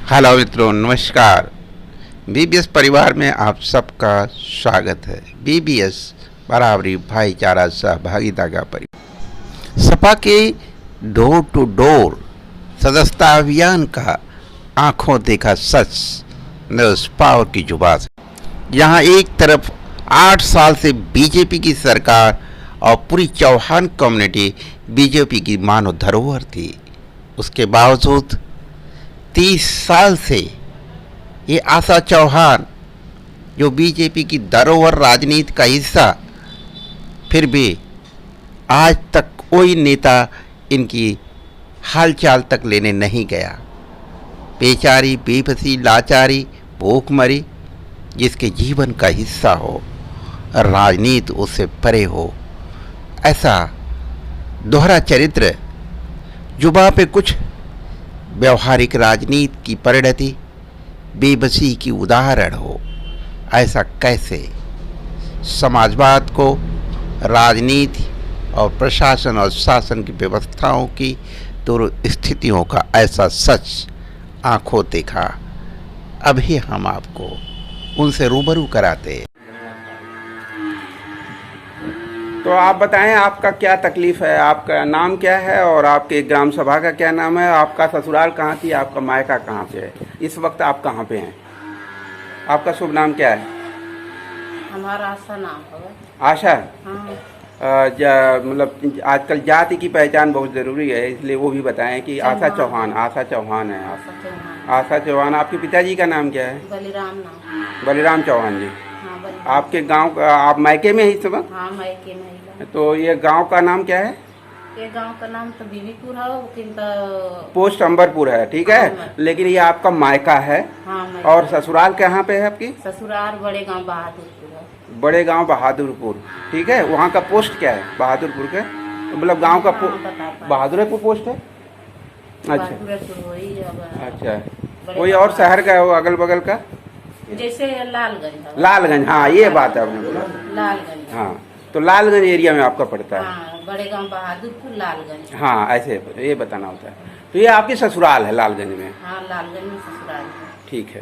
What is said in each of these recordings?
Hello मित्रों, नमस्कार। BBS परिवार में आप सबका स्वागत है। बीबीएस बराबरी, भाईचारा, सहभागिता का परिवार। सपा के डोर टू डोर सदस्यता अभियान का आंखों देखा सच न्यूज़ पावर की जुबान से। यहाँ एक तरफ 8 साल से बीजेपी की सरकार और पूरी चौहान कम्युनिटी बीजेपी की मानव धरोहर थी, उसके बावजूद 30 साल से ये आशा चौहान जो बीजेपी की धरोहर राजनीति का हिस्सा, फिर भी आज तक कोई नेता इनकी हालचाल तक लेने नहीं गया। बेचारी, बेबसी, लाचारी, भूखमरी जिसके जीवन का हिस्सा हो, राजनीति उससे परे हो, ऐसा दोहरा चरित्र जुबां पे कुछ व्यवहारिक राजनीति की परिणति बेबसी की उदाहरण हो, ऐसा कैसे? समाजवाद को राजनीति और प्रशासन और शासन की व्यवस्थाओं की दोनों स्थितियों का ऐसा सच आंखों देखा। अभी हम आपको उनसे रूबरू कराते हैं। तो आप बताएं, आपका क्या तकलीफ है, आपका नाम क्या है और आपके ग्राम सभा का क्या नाम है, आपका ससुराल कहाँ थी, आपका मायका कहाँ पे है, इस वक्त आप कहाँ पे हैं? आपका शुभ नाम क्या है? हमारा आशा नाम है। आशा? हाँ। मतलब आजकल जाति की पहचान बहुत ज़रूरी है, इसलिए वो भी बताएं कि आशा चौहान। आशा चौहान है आप? आशा चौहान। आपके पिताजी का नाम क्या है? बलिराम नाम। बलिराम चौहान जी। हाँ, बलिराम। आपके गांव का, आप मायके में ही इस वक्त? हाँ, मायके में। तो ये गांव का नाम क्या है? ये गांव का नाम तो बीबीपुर है, किंतु पोस्ट अंबरपुर है, ठीक है। हाँ, लेकिन ये आपका मायका है। हाँ, और ससुराल कहाँ पे है आपकी? ससुराल बड़े गांव बहादुरपुर है। बड़े गांव बहादुरपुर, ठीक है। वहाँ का पोस्ट क्या है बहादुरपुर के? मतलब गांव का बहादुरपुर पोस्ट है। अच्छा अच्छा। कोई और शहर का है वो अगल बगल का? जैसे लालगंज। लालगंज, हाँ ये बात है आपने बोला, लालगंज। हाँ। तो लालगंज एरिया में आपका पड़ता है? हाँ, बड़े गांव बहादुरपुर, लालगंज। हाँ, ऐसे ये बताना होता है। तो ये आपकी ससुराल है लालगंज में? हाँ, लालगंज में ससुराल है। ठीक है।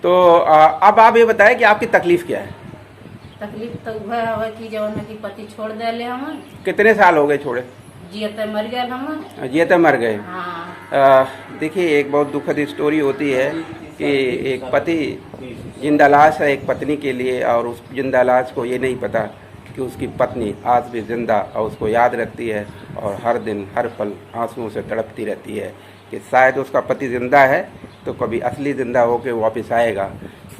तो अब आप ये बताएं कि आपकी तकलीफ क्या है? तकलीफ तो वह है कि जवन है कि पति छोड़ देले हम। कितने साल हो गए छोड़े? जियते मर गए हम। जियते मर गए। हाँ। देखिए, एक बहुत दुखद स्टोरी होती है कि एक पति जिंदा लाश है एक पत्नी के लिए, और उस जिंदा लाश को ये नहीं पता कि उसकी पत्नी आज भी जिंदा और उसको याद रखती है, और हर दिन हर पल आंसुओं से तड़पती रहती है कि शायद उसका पति जिंदा है तो कभी असली जिंदा होकर वापस आएगा।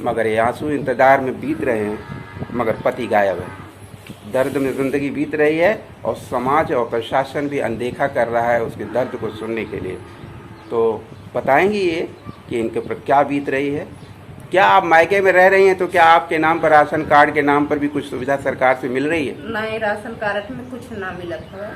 मगर ये आंसू इंतज़ार में बीत रहे हैं, मगर पति गायब है। दर्द में ज़िंदगी बीत रही है और समाज और प्रशासन भी अनदेखा कर रहा है उसके दर्द को सुनने के लिए। तो बताएंगी ये कि इनके ऊपर क्या बीत रही है। क्या आप मायके में रह रही हैं तो क्या आपके नाम पर, राशन कार्ड के नाम पर भी कुछ सुविधा सरकार से मिल रही है? नहीं, राशन कार्ड में कुछ ना मिला था।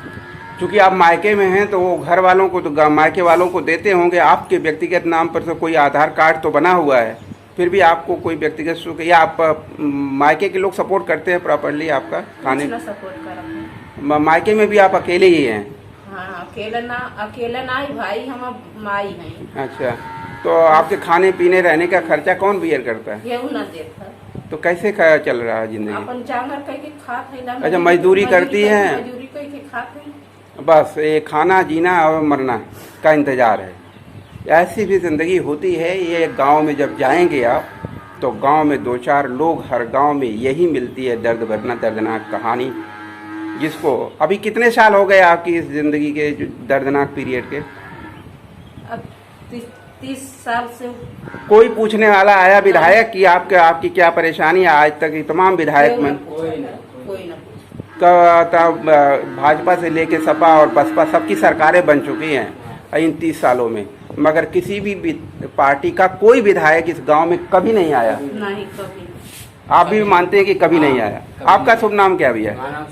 क्योंकि आप मायके में हैं तो वो घर वालों को तो मायके वालों को देते होंगे, आपके व्यक्तिगत नाम पर तो कोई आधार कार्ड तो बना हुआ है, फिर भी आपको कोई व्यक्तिगत सुख, या आप मायके के लोग सपोर्ट करते हैं प्रॉपरली आपका खाने? सपोर्ट कर मायके में भी आप अकेले ही हैं? हाँ, अकेला ना ही भाई, हम माई हैं। अच्छा। तो आपके खाने पीने रहने का खर्चा कौन बियर करता है? केहू ना देता। तो कैसे चल रहा है जिंदगी? अपन जांगर कह के खात है। अच्छा, मजदूरी करती हैं? मजदूरी कह के खात है। बस ये खाना, जीना और मरना का इंतजार है। ऐसी भी ज़िंदगी होती है। ये गांव में जब जाएंगे आप तो गांव में 2-4 लोग, हर गांव में यही मिलती है दर्द भरना दर्दनाक कहानी। जिसको अभी कितने साल हो गए आपकी इस ज़िंदगी के दर्दनाक पीरियड के? अब 30 साल से। कोई पूछने वाला आया विधायक कि आपकी क्या परेशानी है? आज तक तमाम विधायक में कोई ना भाजपा से लेके सपा और बसपा सबकी सरकारें बन चुकी हैं इन 30 सालों में, मगर किसी भी पार्टी का कोई विधायक इस गांव में कभी नहीं आया। नहीं, कभी। आप भी मानते हैं कि कभी नहीं आया? आपका शुभ नाम क्या भैया?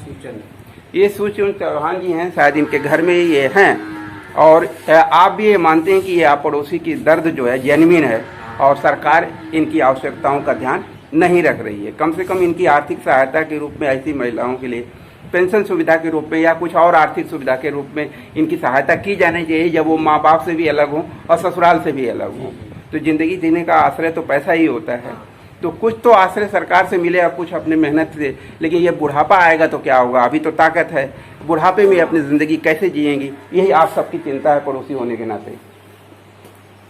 ये सूर्यचंद्र चौहान जी हैं, शायद इनके घर में ही ये हैं। और आप भी ये मानते हैं कि ये आप पड़ोसी की दर्द जो है जेन्युइन है और सरकार इनकी आवश्यकताओं का ध्यान नहीं रख रही है। कम से कम इनकी आर्थिक सहायता के रूप में ऐसी महिलाओं के लिए पेंशन सुविधा के रूप में या कुछ और आर्थिक सुविधा के रूप में इनकी सहायता की जानी चाहिए, जब वो माँ बाप से भी अलग हों और ससुराल से भी अलग हों। तो ज़िंदगी जीने का आश्रय तो पैसा ही होता है। तो कुछ तो आश्रय सरकार से मिले और कुछ अपने मेहनत से, लेकिन ये बुढ़ापा आएगा तो क्या होगा? अभी तो ताकत है, बुढ़ापे में अपनी ज़िंदगी कैसे जिएंगी, यही आप सबकी चिंता है पड़ोसी होने के नाते।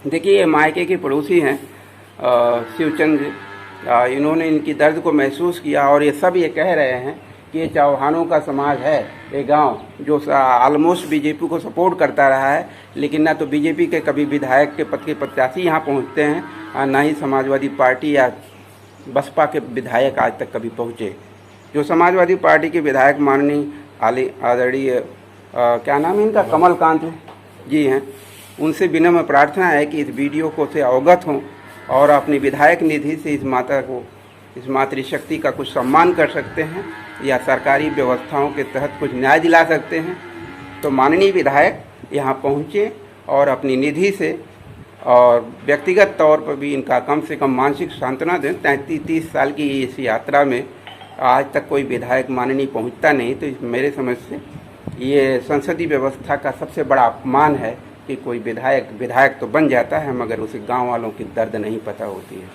देखिए, ये मायके के पड़ोसी हैं शिवचंद जी। इन्होंने इनकी दर्द को महसूस किया और ये सब ये कह रहे हैं कि ये चौहानों का समाज है, ये गांव जो ऑलमोस्ट बीजेपी को सपोर्ट करता रहा है, लेकिन ना तो बीजेपी के कभी विधायक के पद के प्रत्याशी यहाँ पहुँचते हैं और ना ही समाजवादी पार्टी या बसपा के विधायक आज तक कभी पहुँचे। जो समाजवादी पार्टी के विधायक माननीय आदरणीय क्या नाम है इनका, कमलकांत जी हैं, उनसे विनम्र प्रार्थना है कि इस वीडियो को से अवगत हों और अपनी विधायक निधि से इस माता को, इस मातृशक्ति का कुछ सम्मान कर सकते हैं या सरकारी व्यवस्थाओं के तहत कुछ न्याय दिला सकते हैं। तो माननीय विधायक यहाँ पहुँचे और अपनी निधि से और व्यक्तिगत तौर पर भी इनका कम से कम मानसिक सांत्वना दें। 33 साल की इस यात्रा में आज तक कोई विधायक माननीय पहुँचता नहीं, तो मेरे समझ से ये संसदीय व्यवस्था का सबसे बड़ा अपमान है कि कोई विधायक तो बन जाता है मगर उसे गांव वालों की दर्द नहीं पता होती है।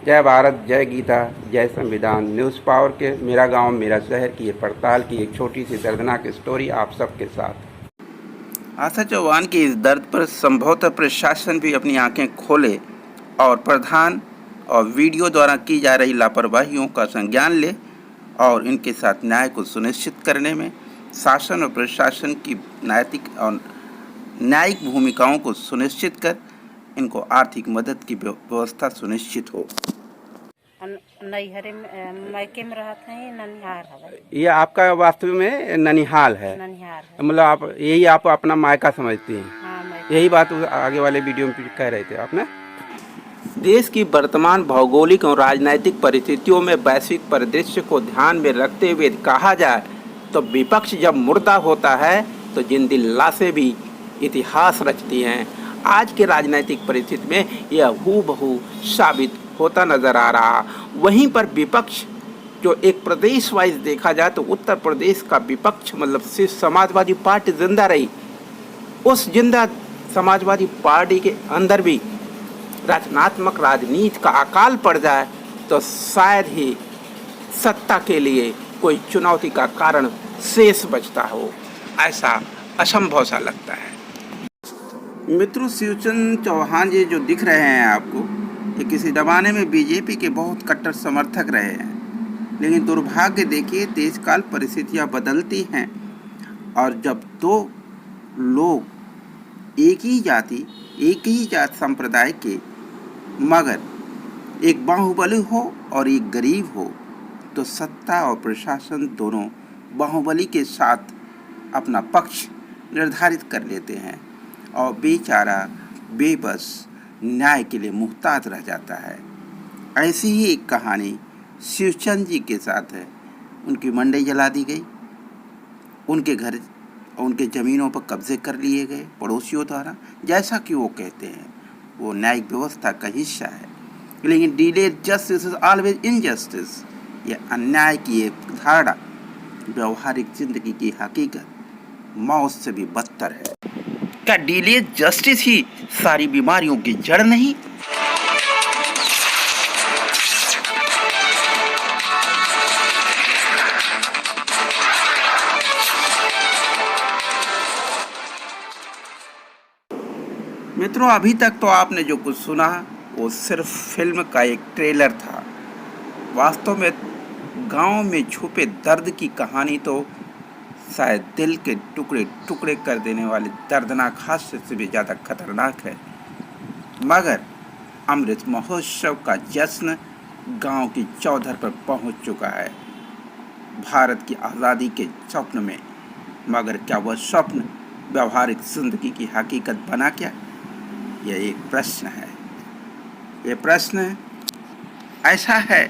जय भारत, जय गीता, जय संविधान। न्यूज़ पावर के मेरा गांव मेरा शहर की ये पड़ताल की एक छोटी सी दर्दनाक स्टोरी आप सबके साथ। आशा चौहान की इस दर्द पर संभवतः प्रशासन भी अपनी आंखें खोले और प्रधान और वीडियो द्वारा की जा रही लापरवाहियों का संज्ञान ले और इनके साथ न्याय को सुनिश्चित करने में शासन और प्रशासन की नैतिक और न्यायिक भूमिकाओं को सुनिश्चित कर इनको आर्थिक मदद की व्यवस्था सुनिश्चित हो। नैहरे में मायके में रहते हैं, ननिहाल है। ये आपका वास्तव में ननिहाल है, ननिहाल है। मतलब आप यही आप अपना मायका समझती हैं। हाँ, यही बात आगे वाले वीडियो में कह रहे थे आप ना। देश की वर्तमान भौगोलिक और राजनीतिक परिस्थितियों में वैश्विक परिदृश्य को ध्यान में रखते हुए कहा जाए तो विपक्ष जब मुर्दा होता है तो जिंदा लाशें भी इतिहास रचती हैं। आज के राजनीतिक परिस्थिति में यह हूबहू साबित होता नजर आ रहा। वहीं पर विपक्ष जो एक प्रदेश वाइज देखा जाए तो उत्तर प्रदेश का विपक्ष मतलब सिर्फ समाजवादी पार्टी जिंदा रही। उस जिंदा समाजवादी पार्टी के अंदर भी रचनात्मक राजनीति का अकाल पड़ जाए तो शायद ही सत्ता के लिए कोई चुनौती का कारण शेष बचता हो, ऐसा असंभव सा लगता है। मित्रों, शिवचंद चौहान जी जो दिख रहे हैं आपको, ये किसी जमाने में बीजेपी के बहुत कट्टर समर्थक रहे हैं, लेकिन दुर्भाग्य देखिए देश काल परिस्थितियाँ बदलती हैं और जब दो लोग एक ही जात संप्रदाय के मगर एक बाहुबली हो और एक गरीब हो तो सत्ता और प्रशासन दोनों बाहुबली के साथ अपना पक्ष निर्धारित कर लेते हैं और बेचारा बेबस न्याय के लिए मुहताज रह जाता है। ऐसी ही एक कहानी शिवचंद जी के साथ है। उनकी मंडी जला दी गई, उनके घर उनके ज़मीनों पर कब्जे कर लिए गए पड़ोसियों द्वारा, जैसा कि वो कहते हैं वो न्यायिक व्यवस्था का हिस्सा है। लेकिन delayed justice is always injustice, ये अन्याय की एक धारणा व्यवहारिक जिंदगी की हकीकत मौत से भी बदतर है। क्या डिलेड जस्टिस ही सारी बीमारियों की जड़ नहीं? मित्रों, अभी तक तो आपने जो कुछ सुना वो सिर्फ फिल्म का एक ट्रेलर था। वास्तव में गांव में छुपे दर्द की कहानी तो शायद दिल के टुकड़े टुकड़े कर देने वाले दर्दनाक हादसे से भी ज़्यादा खतरनाक है। मगर अमृत महोत्सव का जश्न गांव की चौधर पर पहुंच चुका है, भारत की आज़ादी के स्वप्न में। मगर क्या वह स्वप्न व्यवहारिक जिंदगी की हकीकत बना क्या? यह एक प्रश्न है। ये प्रश्न ऐसा है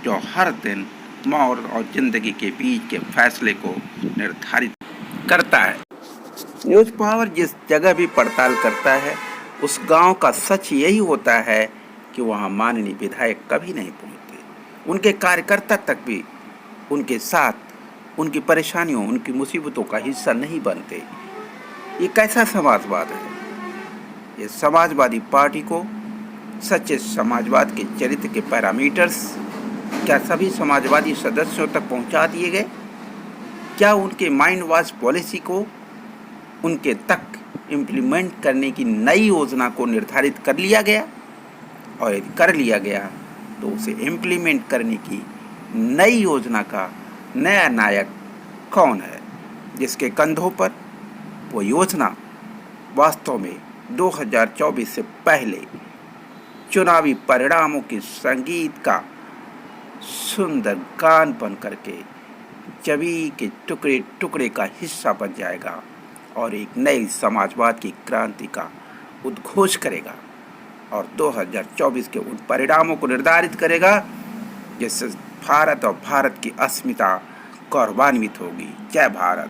जो हर दिन मौत और जिंदगी के बीच के फैसले को निर्धारित करता है। न्यूज़ पावर जिस जगह भी पड़ताल करता है उस गांव का सच यही होता है कि वहां माननीय विधायक कभी नहीं पहुंचते। उनके कार्यकर्ता तक भी उनके साथ उनकी परेशानियों, उनकी मुसीबतों का हिस्सा नहीं बनते। ये कैसा समाजवाद है? ये समाजवादी पार्टी को सच्चे समाजवाद के चरित्र के पैरामीटर्स क्या सभी समाजवादी सदस्यों तक पहुंचा दिए गए? क्या उनके माइंड वॉश पॉलिसी को उनके तक इम्प्लीमेंट करने की नई योजना को निर्धारित कर लिया गया? और यदि कर लिया गया तो उसे इम्प्लीमेंट करने की नई योजना का नया नायक कौन है, जिसके कंधों पर वो योजना वास्तव में 2024 से पहले चुनावी परिणामों के संगीत का सुंदर गान बन करके छवि के टुकड़े टुकड़े का हिस्सा बन जाएगा और एक नई समाजवाद की क्रांति का उद्घोष करेगा और 2024 के उन परिणामों को निर्धारित करेगा जिससे भारत और भारत की अस्मिता गौरवान्वित होगी। जय भारत।